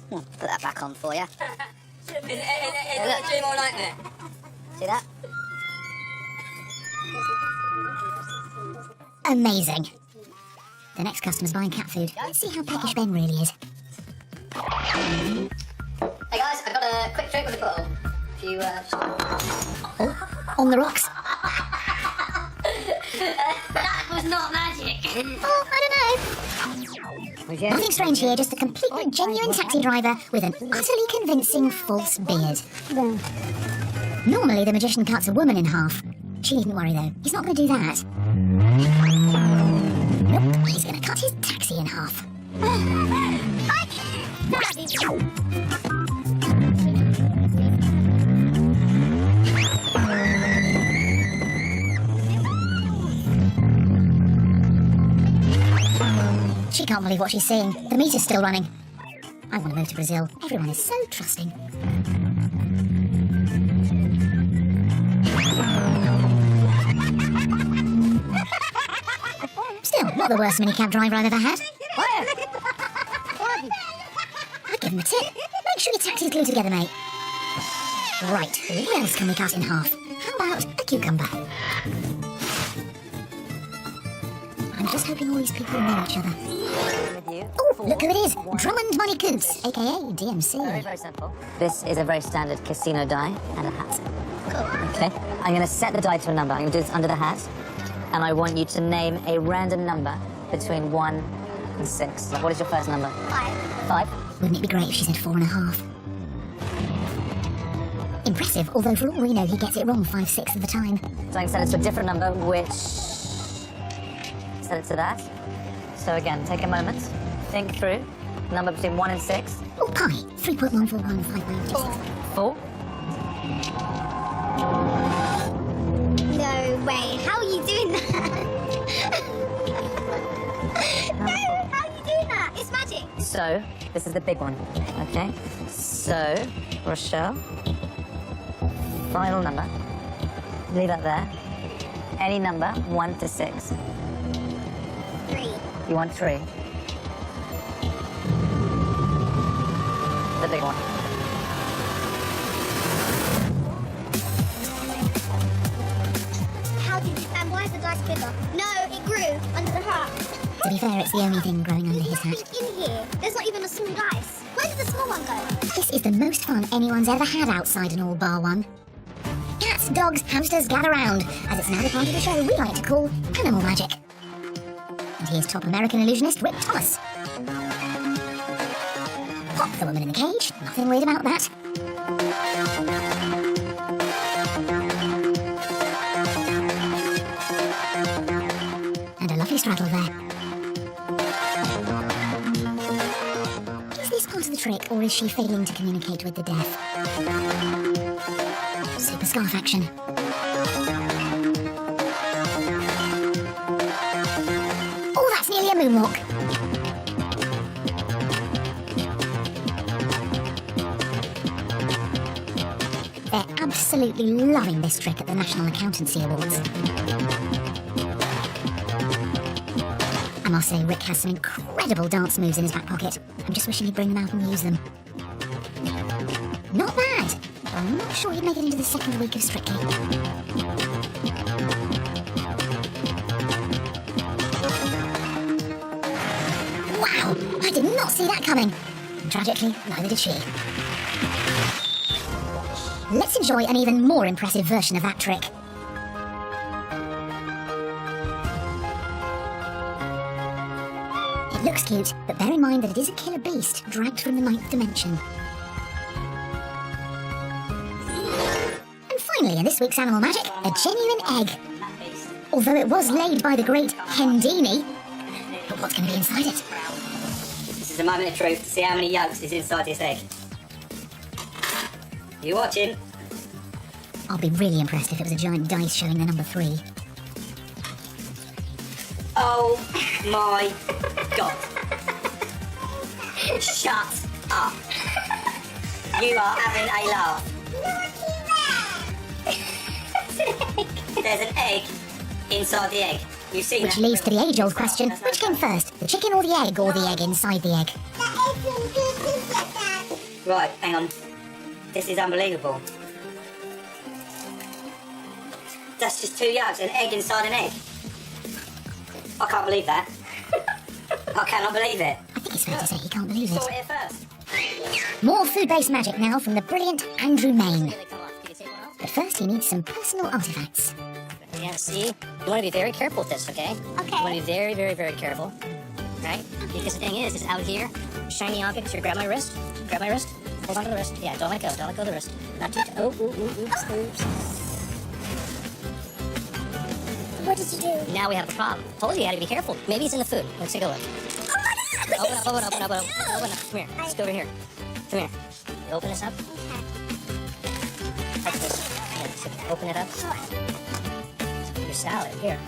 Put that back on for you. Is it a dream or a nightmare? See that? Amazing. The next customer's buying cat food. Let's see how peckish Ben really is. Hey guys, I've got a quick trick with the bottle. If you, Oh, on the rocks. That was not magic. Oh, I don't know. Nothing strange here, just a completely genuine taxi driver with an utterly convincing false beard. Normally, the magician cuts a woman in half. She needn't worry, though. He's not going to do that. Nope, he's going to cut his taxi in half. She can't believe what she's seeing. The meter's still running. I want to move to Brazil. Everyone is so trusting. Still, not the worst minicab driver I've ever had. I'd give him a tip. Make sure your taxi's glued together, mate. Right, what else can we cut in half? How about a cucumber? I'm just hoping all these people know each other. Oh, look who it is! Drummond Money Coots, aka DMC. very simple. This is a very standard casino die and a hat. Okay, I'm going to set the die to a number. I'm going to do this under the hat. And I want you to name a random number between 1 and 6. What is your first number? 5. Wouldn't it be great if she said 4.5? Impressive, although for all we know, he gets it wrong 5/6 of the time. So I can set it to a different number, which... set it to that. So again, take a moment, think through. Number between 1 and 6. Oh, pi. 3.1415926. 4. No way. How are you doing that? No, how are you doing that? It's magic. So, this is the big one, okay? So, Rochelle, final number. Leave that there. Any number, 1 to 6. 3. You want 3? The big one. How did you... And why is the dice bigger? No, it grew under the hat. To be fair, it's the only thing growing under his hat. Nothing in here. There's not even a small dice. Where did the small one go? This is the most fun anyone's ever had outside an all-bar one. Cats, dogs, hamsters, gather round, as it's now the part of the show we like to call Animal Magic. And here's top American illusionist Rick Thomas. Pop the woman in the cage, nothing weird about that. And a lovely straddle there. Is this part of the trick, or is she failing to communicate with the deaf? Super scarf action. Oh, that's nearly a moonwalk. They're absolutely loving this trick at the National Accountancy Awards. I must say, Rick has some incredible dance moves in his back pocket. I'm just wishing he'd bring them out and use them. Not bad, but I'm not sure he'd make it into the second week of Strictly. Wow, I did not see that coming. And tragically, neither did she. Let's enjoy an even more impressive version of that trick. It looks cute, but bear in mind that it is a killer beast dragged from the 9th dimension. And finally, in this week's Animal Magic, a genuine egg. Although it was laid by the great Hendini. But what's going to be inside it? This is a moment of truth to see how many yolks is inside this egg. You watching? I'll be really impressed if it was a giant dice showing the number 3. Oh my god. Shut up. You are having a laugh. There's an egg inside the egg. You've seen Which that? leads to the age-old question, which came first, the chicken or the egg inside the egg? The egg Right, hang on. This is unbelievable. That's just 2 yolks, an egg inside an egg. I can't believe that. I cannot believe it. I think it's fair to say he can't believe Saw it. it here first. More food-based magic now from the brilliant Andrew Main. But first he needs some personal artifacts. Yeah, see? You want to be very careful with this, okay? Okay. You want to be very, very, very careful. Right? Because the thing is out here, shiny objects, you grab my wrist, hold on to the wrist. Yeah, don't let go of the wrist. Not too, oops. What did you do? Now we have a problem. Told you had to be careful. Maybe it's in the food. Let's take a look. Open up. Come here. Let's go over here. Come here. You open this up. Touch this. Yeah, open it up. Your salad. Here.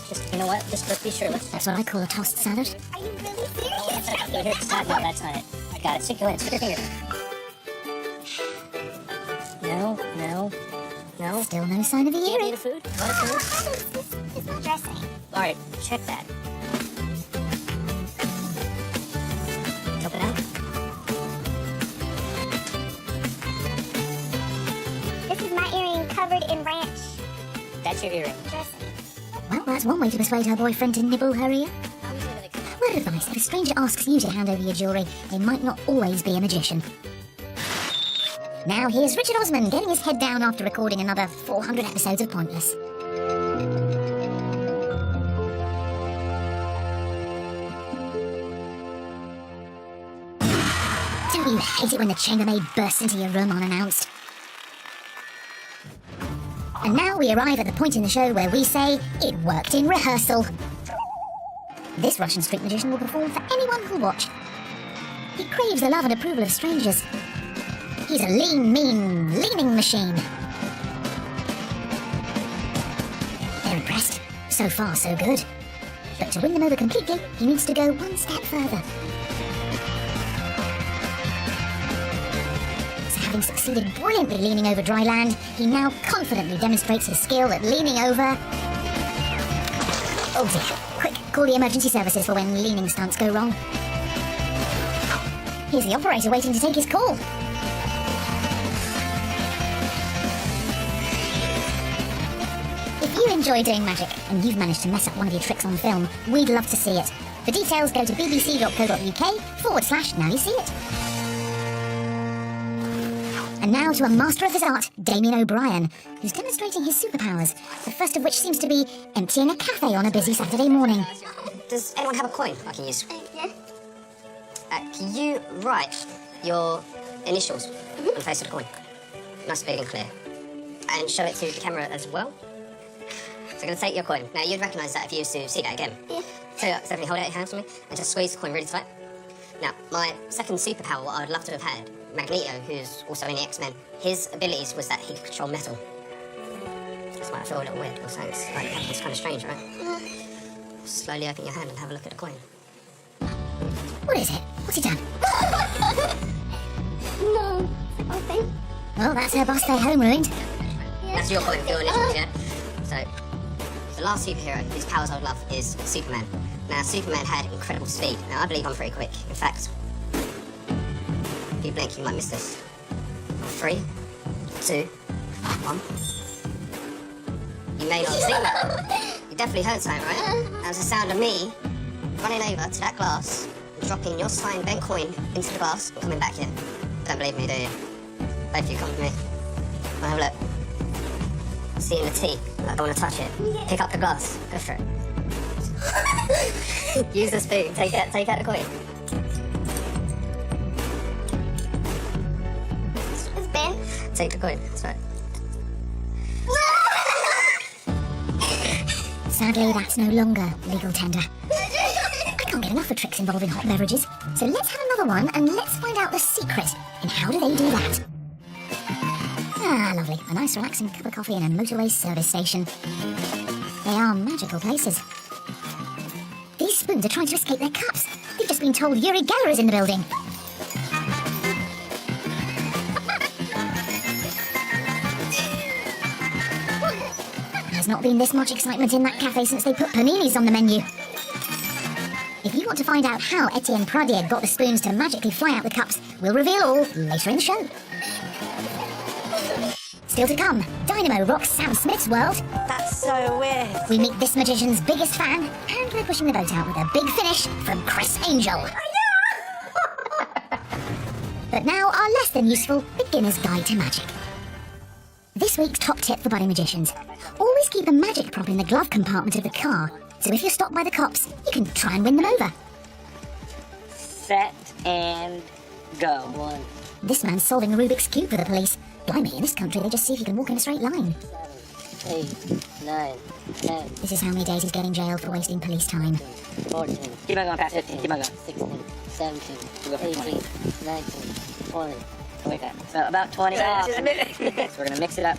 Just you know what? Just be sure. That's what I call a tossed salad. Are you really serious? Here, it's not. No, that's not it. I got it. Stick your finger. No. Still no sign of the Can't earring. eat the food? Want food? It's not dressing. All right, check that. Open up. This is my earring covered in ranch That's your earring. dressing. Well, that's one way to persuade her boyfriend to nibble her ear. Word of advice, if a stranger asks you to hand over your jewellery, they might not always be a magician. Now here's Richard Osman getting his head down after recording another 400 episodes of Pointless. Don't you hate it when the chambermaid bursts into your room unannounced? And now we arrive at the point in the show where we say, it worked in rehearsal. This Russian street magician will perform for anyone who'll watch. He craves the love and approval of strangers. He's a lean, mean, leaning machine. They're impressed. So far, so good. But to win them over completely, he needs to go one step further. So having succeeded brilliantly leaning over dry land, he now confidently demonstrates his skill at leaning over... Oh dear. Quick, call the emergency services for when leaning stunts go wrong. Here's the operator waiting to take his call. If you enjoy doing magic and you've managed to mess up one of your tricks on film, we'd love to see it. For details, go to bbc.co.uk/now you see it. And now to a master of his art, Damien O'Brien, who's demonstrating his superpowers, the first of which seems to be emptying a cafe on a busy Saturday morning. Does anyone have a coin I can use? Yeah. Can you write your initials on the face of the coin? Nice, big and clear. And show it to the camera as well. So I'm going to take your coin. Now, you'd recognise that if you used to see that again. Yeah. So, Stephanie, hold out your hand for me and just squeeze the coin really tight. Now, my second superpower, what I would love to have had, Magneto, who's also in the X-Men, his abilities was that he could control metal. That's why I feel a little weird or something. It's kind of strange, right? Slowly open your hand and have a look at the coin. What is it? What's he done? No. Open. Well, that's her birthday home ruined. That's your coin, your initials, yeah? So, the last superhero whose powers I would love is Superman. Now, Superman had incredible speed. Now, I believe I'm pretty quick. In fact, if you blink, you might miss this. 3, 2, 1. You may not have seen that. You definitely heard something, right? That was the sound of me running over to that glass and dropping your signed bent coin into the glass and coming back here. Don't believe me, do you? Both of you come with me. Well, have a look. See in the tea. I don't want to touch it. Pick up the glass. Go for it. Use the spoon. Take out the coin. It's Ben. Take the coin. That's right. Sadly, that's no longer legal tender. I can't get enough of tricks involving hot beverages. So let's have another one and let's find out the secret. And how do they do that? Ah, lovely. A nice relaxing cup of coffee in a motorway service station. They are magical places. These spoons are trying to escape their cups. They've just been told Uri Geller is in the building. There's not been this much excitement in that cafe since they put paninis on the menu. If you want to find out how Etienne Pradier got the spoons to magically fly out the cups, we'll reveal all later in the show. Still to come, Dynamo rocks Sam Smith's world. That's so weird. We meet this magician's biggest fan, and we're pushing the boat out with a big finish from Chris Angel. But now, our less than useful beginner's guide to magic. This week's top tip for budding magicians. Always keep a magic prop in the glove compartment of the car, so if you're stopped by the cops, you can try and win them over. Set and go. 1. This man's solving a Rubik's Cube for the police. Blimey, in this country they just see if you can walk in a straight line. 8, 9, 10, This is how many days he's getting jailed for wasting police time. 14. Keep on going past 15. Keep on going. 16, 17, 18, 19, 20. Like that. So about 20. So we're gonna mix it up.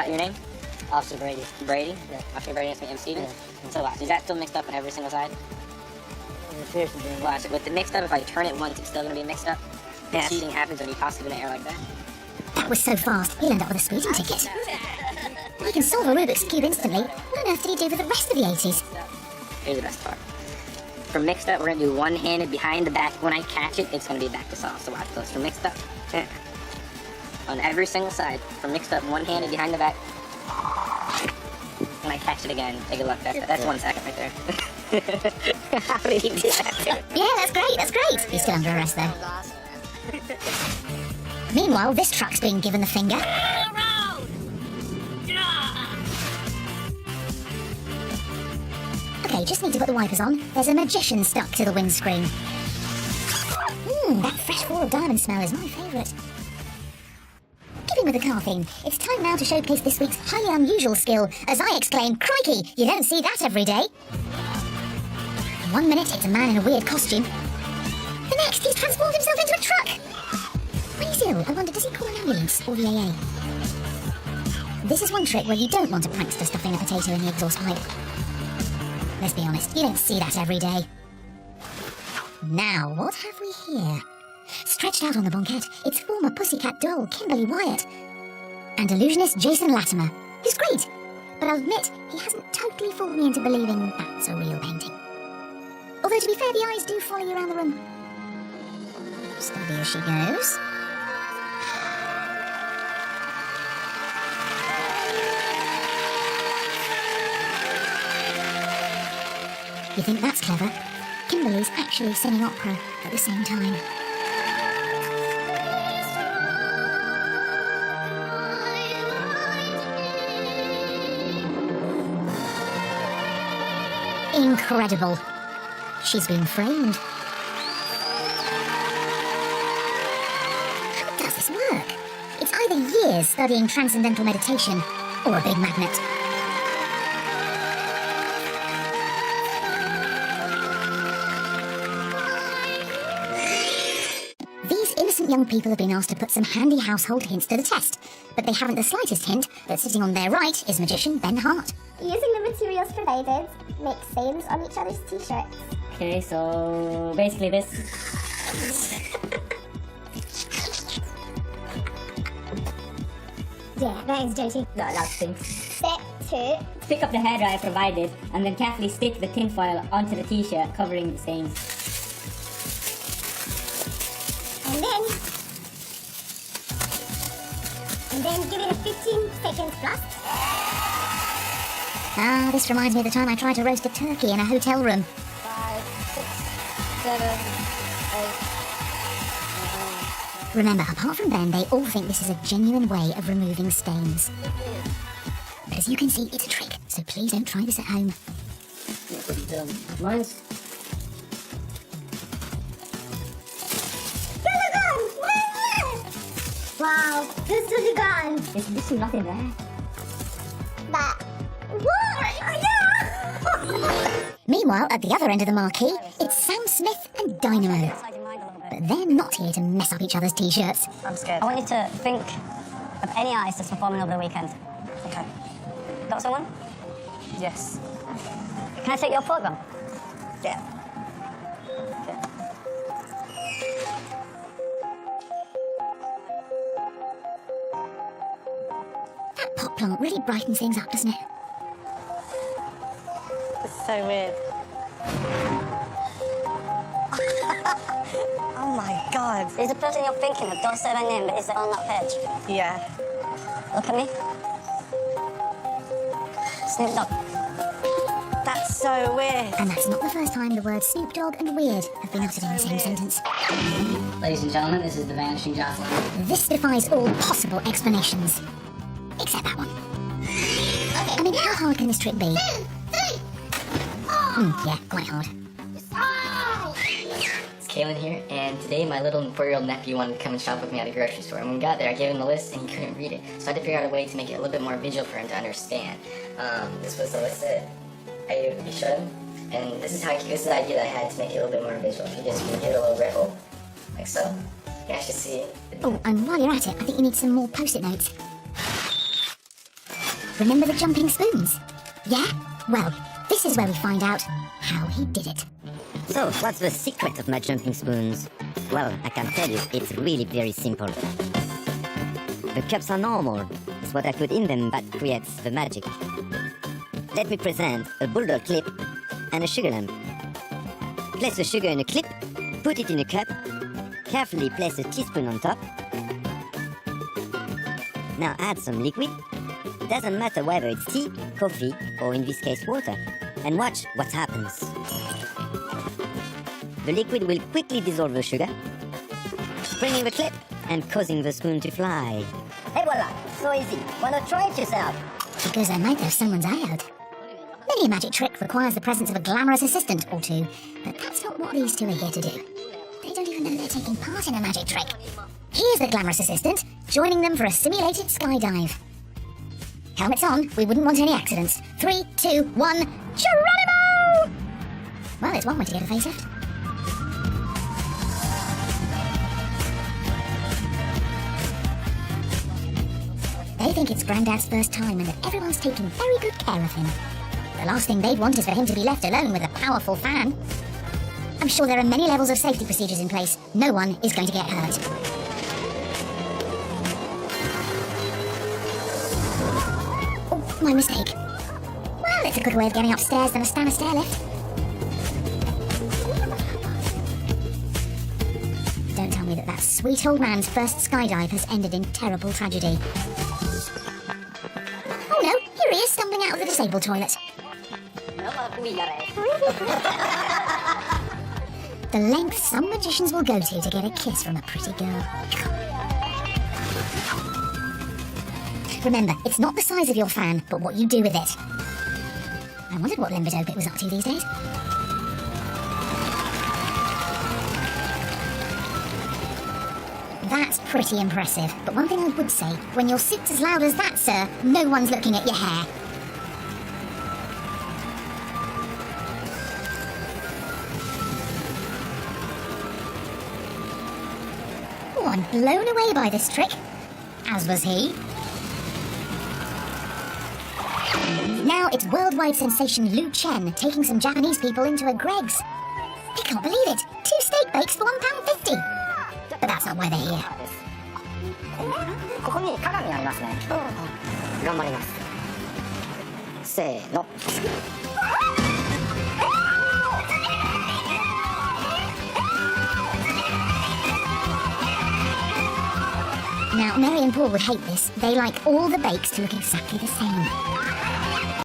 Your name? Officer Brady. Brady? Yeah. Officer Brady, it's me, M. Steven. Yeah. So is that still mixed up on every single side? It appears to be. Watch it. With the mixed up, if I turn it once, it's still gonna be mixed up. Yes. Cheating happens when you toss it in the air like that. That was so fast, he'll end up with a speeding ticket. He can solve a Rubik's Cube instantly. What on earth did he do for the rest of the 80s? Here's the best part. For mixed up, we're gonna do one-handed behind the back. When I catch it, it's gonna be back to solve. So watch those. For mixed up, on every single side. For mixed up, one-handed behind the back. When I catch it again, take a look. That's 1 second right there. How did he do that? Yeah, that's great. He's still under arrest though. Meanwhile, this truck's being given the finger. Okay, just need to put the wipers on. There's a magician stuck to the windscreen. That fresh floral diamond smell is my favourite. Keeping with the car theme, it's time now to showcase this week's highly unusual skill as I exclaim, crikey, you don't see that every day. 1 minute, it's a man in a weird costume. The next, he's transformed himself into a truck. When he's ill, I wonder, does he call an ambulance or the AA? This is one trick where you don't want a prankster stuffing a potato in the exhaust pipe. Let's be honest, you don't see that every day. Now, what have we here? Stretched out on the banquette, it's former Pussycat doll Kimberly Wyatt and illusionist Jason Latimer, who's great, but I'll admit he hasn't totally fooled me into believing that's a real painting. Although, to be fair, the eyes do follow you around the room. Steady as she goes. You think that's clever? Kimberly's actually singing opera at the same time. Incredible. She's been framed. How does this work? It's either years studying transcendental meditation or a big magnet. These innocent young people have been asked to put some handy household hints to the test, but they haven't the slightest hint that sitting on their right is magician Ben Hart. Using the materials provided, make stains on each other's t-shirts. Okay, so basically this. Yeah, that is dirty. That's things. Step 2. Pick up the hairdryer provided and then carefully stick the tinfoil onto the t-shirt, covering the stains. And then give it a 15 seconds plus. Ah, this reminds me of the time I tried to roast a turkey in a hotel room. 5, 6, 7, 8. Remember, apart from Ben, they all think this is a genuine way of removing stains. But as you can see, it's a trick, so please don't try this at home. Mine's. Wow, this is gone. This is nothing there. But what? Yeah. Meanwhile, at the other end of the marquee, it's Sam Smith and Dynamo. But they're not here to mess up each other's t-shirts. I'm scared. I want you to think of any artist that's performing over the weekend. Okay. Got someone? Yes. Can I take your program? Yeah. That pot plant really brightens things up, doesn't it? It's so weird. my God. Is the person you're thinking of, don't say their name, but is it on that page? Yeah. Look at me. Snoop Dogg. That's so weird. And that's not the first time the words Snoop Dogg and weird have been uttered in the same sentence. Ladies and gentlemen, this is the Vanishing Jocelyn. This defies all possible explanations. Except that one. I mean, how hard can this trick be? Yeah, quite hard. It's Kaylin here, and today my little 4-year-old nephew wanted to come and shop with me at a grocery store. And when we got there, I gave him the list and he couldn't read it. So I had to figure out a way to make it a little bit more visual for him to understand. This was the list that I showed him. And this is the idea that I had to make it a little bit more visual. If you just give it a little ripple, like so, you can actually see. Oh, and while you're at it, I think you need some more post-it notes. Remember the jumping spoons? Yeah? Well, this is where we find out how he did it. So, what's the secret of my jumping spoons? Well, I can tell you, it's really very simple. The cups are normal. It's what I put in them that creates the magic. Let me present a bulldog clip and a sugar lamp. Place the sugar in a clip, put it in a cup, carefully place a teaspoon on top. Now add some liquid. Doesn't matter whether it's tea, coffee, or in this case water. And watch what happens. The liquid will quickly dissolve the sugar, springing the clip and causing the spoon to fly. Hey, voila, so easy. Why not try it yourself? Because I might have someone's eye out. Many a magic trick requires the presence of a glamorous assistant or two, but that's not what these two are here to do. They don't even know they're taking part in a magic trick. Here's the glamorous assistant, joining them for a simulated skydive. Helmets on, we wouldn't want any accidents. 3, 2, 1, Geronimo! Well, it's one way to get a facelift. They think it's Grandad's first time and that everyone's taking very good care of him. The last thing they'd want is for him to be left alone with a powerful fan. I'm sure there are many levels of safety procedures in place. No one is going to get hurt. Oh, my mistake. Well, it's a quicker way of getting upstairs than a Stannah stair lift. Don't tell me that sweet old man's first skydive has ended in terrible tragedy. Oh no, here he is stumbling out of the disabled toilet. The length some magicians will go to get a kiss from a pretty girl. Remember, it's not the size of your fan, but what you do with it. I wondered what Limbadopit was up to these days. That's pretty impressive, but one thing I would say, when your suit's as loud as that, sir, no one's looking at your hair. Oh, I'm blown away by this trick. As was he. Now it's worldwide sensation Lu Chen taking some Japanese people into a Greggs. I can't believe it. 2 steak bakes for £1.50. But that's not why they're here. ここに鏡ありますね。頑張ります。せーの。Now, Mary and Paul would hate this. They like all the bakes to look exactly the same.